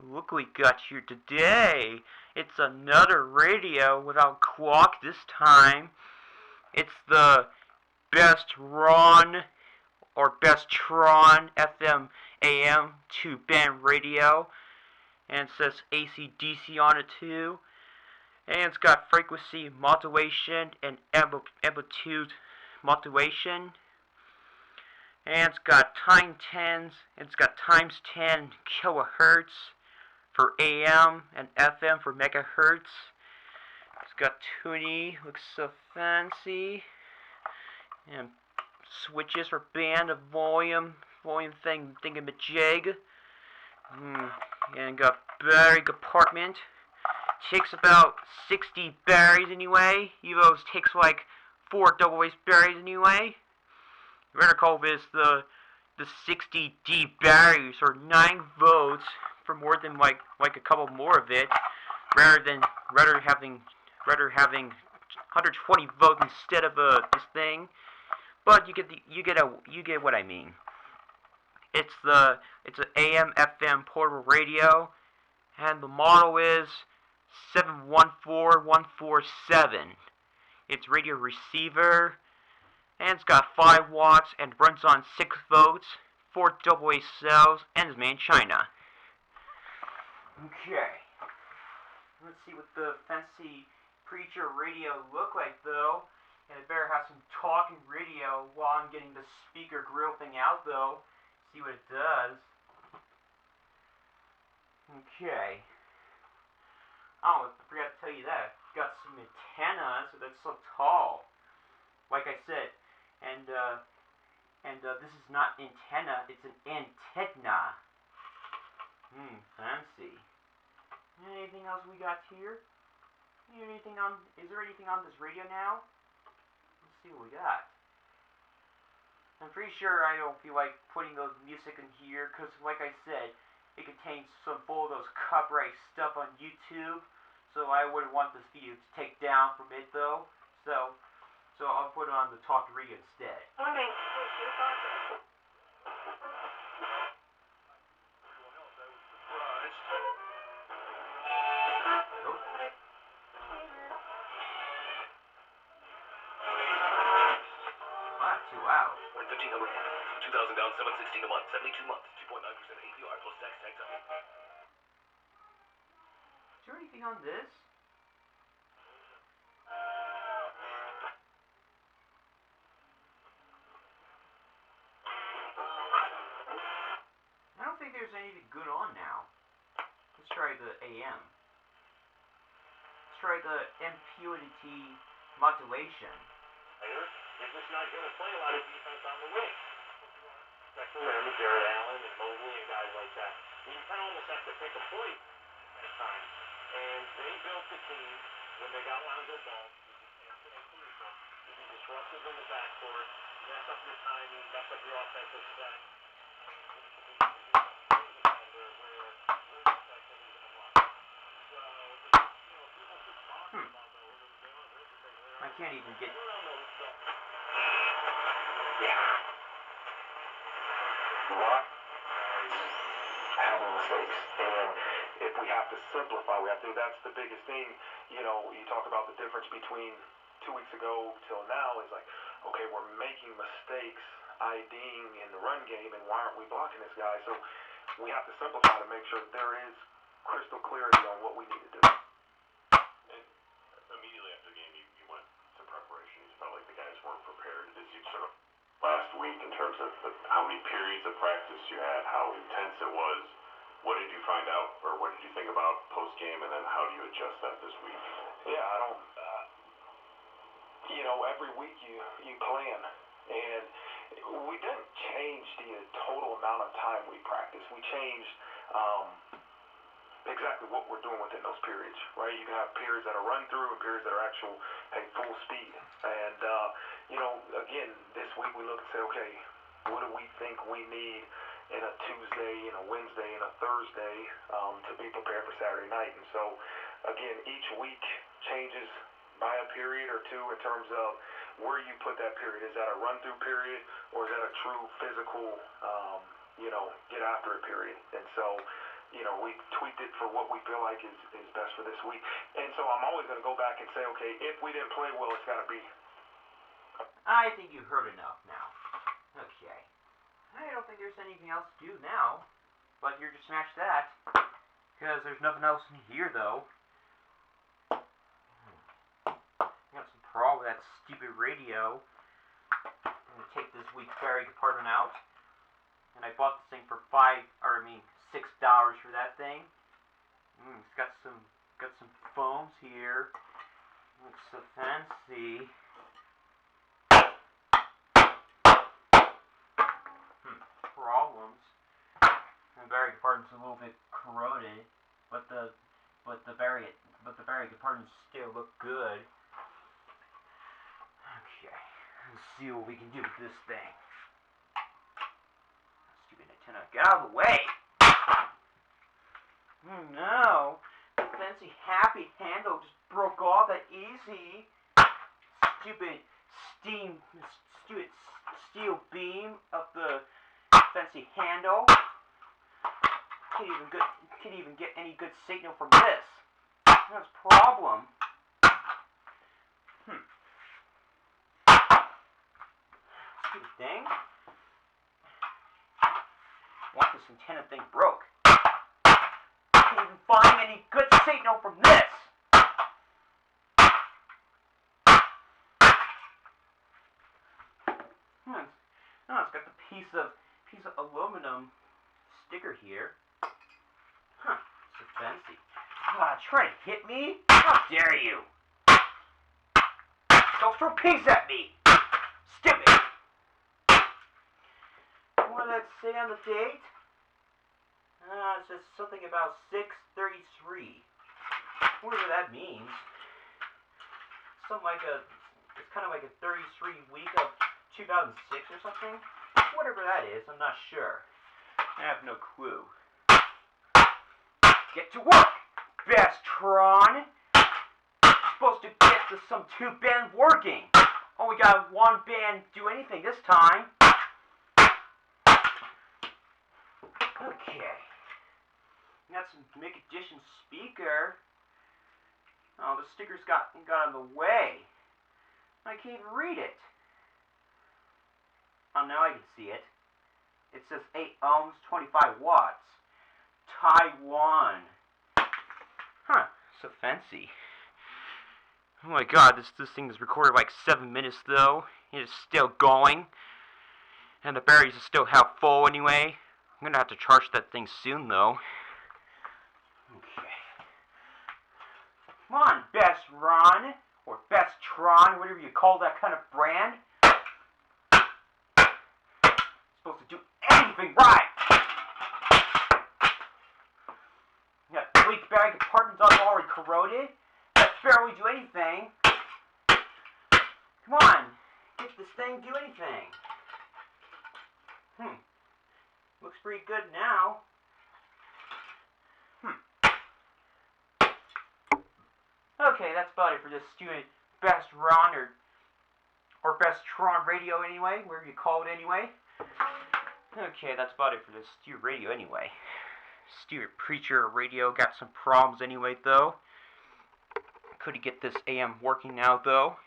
Look what we got here today. It's another radio without clock this time. It's the Bestron or Bestron FM AM 2 band radio. And it says AC/DC on it too. And it's got frequency modulation and amplitude modulation. And it's got time 10s. It's got times 10 kilohertz for AM and FM for megahertz. It's got tuning, looks so fancy. And switches for band, a volume thingamajig. And got battery compartment. Takes about 60 batteries anyway. Evos takes like 4 double-waist batteries anyway. You better call this the 60D batteries or 9 volts for more than like a couple more of it, rather having 120 volts instead of this thing. But you get what I mean. It's an AM FM portable radio, and the model is 714147. It's radio receiver, and it's got 5 watts and runs on 6 volts, 4 AA cells, and is made in China. Okay, let's see what the fancy preacher radio look like though. And I better have some talking radio while I'm getting the speaker grill thing out though. See what it does. Okay. Oh, I forgot to tell you that. It's got some antennas that's so tall. Like I said, and this is not antenna, it's an antenna. Fancy. Anything else we got here? Is there anything on this radio now? Let's see what we got. I'm pretty sure I don't feel like putting those music in here, because like I said, it contains some full of those copyright stuff on YouTube, so I wouldn't want this video to take down from it though, so I'll put it on the talk radio instead. Wow. 115 number. 2,000 down, 716 a month, 72 months, 2.9% APR plus tax up. Is there anything on this? I don't think there's anything good on now. Let's try the AM. Let's try the impurity modulation. They're just not going to play a lot of defense on the wing. Especially with Jared Allen and Mobley and guys like that. You kind of almost have to pick a point at times. And they built the team when they got Lonzo Ball. To be disruptive in the backcourt, mess up your timing, mess up your offensive set. I can't even get... Having mistakes, and if we have to simplify, we have to. That's the biggest thing. You talk about the difference between 2 weeks ago till now is like, okay, we're making mistakes IDing in the run game, and why aren't we blocking this guy? So we have to simplify to make sure that there is crystal clarity on what we need to do. And immediately after the game, you went to preparation. You felt like the guys weren't prepared. Did you sort of last week in terms of how many periods of practice you had, how intense it was? What did you find out, or what did you think about post-game, and then how do you adjust that this week? Yeah, I don't, every week you plan, and we didn't change the total amount of time we practice. We changed exactly what we're doing within those periods, right? You can have periods that are run through and periods that are actual, full speed. And, again, this week we look and say, okay, what do we think we need in a Tuesday, in a Wednesday, and a Thursday to be prepared for Saturday night? And so, again, each week changes by a period or two in terms of where you put that period. Is that a run-through period, or is that a true physical, get after it period? And so we tweaked it for what we feel like is best for this week. And so I'm always going to go back and say, okay, if we didn't play well, it's got to be. I think you've heard enough now. Okay. I don't think there's anything else to do now, but you're to smash that, because there's nothing else in here, though. I got some problem with that stupid radio. I'm going to take this week's Barry compartment out, and I bought this thing for $6 for that thing. It's got some foams here. Looks so fancy. Problems. The Barry compartment's a little bit corroded, but the Barry compartments still look good. Okay, let's see what we can do with this thing. Stupid antenna, get out of the way! Oh no, the fancy happy handle just broke off that easy. Stupid steel beam of the fancy handle. Can't even get any good signal from this. That's a problem. Stupid thing. What this antenna thing broke. Can't even find any good signal from this. Oh, it's got the piece of aluminum sticker here. Huh, so fancy. Try to hit me? How dare you? Don't throw pigs at me! Stupid! What did that say on the date? It says something about 6/33. Whatever that means. It's kind of like a 33 week of 2006 or something? Whatever that is, I'm not sure. I have no clue. Get to work, Bestron! You're supposed to get some 2 band working. Only got 1 band do anything this time. Okay. Got some Mic Edition speaker. Oh, the sticker's got in the way. I can't even read it. Oh, now I can see it. It says 8 ohms, 25 watts. Taiwan. Huh, so fancy. Oh my god, this thing is recorded like 7 minutes though. It's still going. And the batteries are still half full anyway. I'm gonna have to charge that thing soon though. Okay. Come on, Bestron, or Bestron, whatever you call that kind of brand. Supposed to do anything right. You got 3 Barry compartments already corroded. That barely do anything. Come on, get this thing do anything. Looks pretty good now. Okay, that's about it for this stupid Bestron or Bestron radio anyway, wherever you call it anyway. Okay, that's about it for this stupid radio anyway. Stupid preacher radio got some problems anyway though. Couldn't get this AM working now though.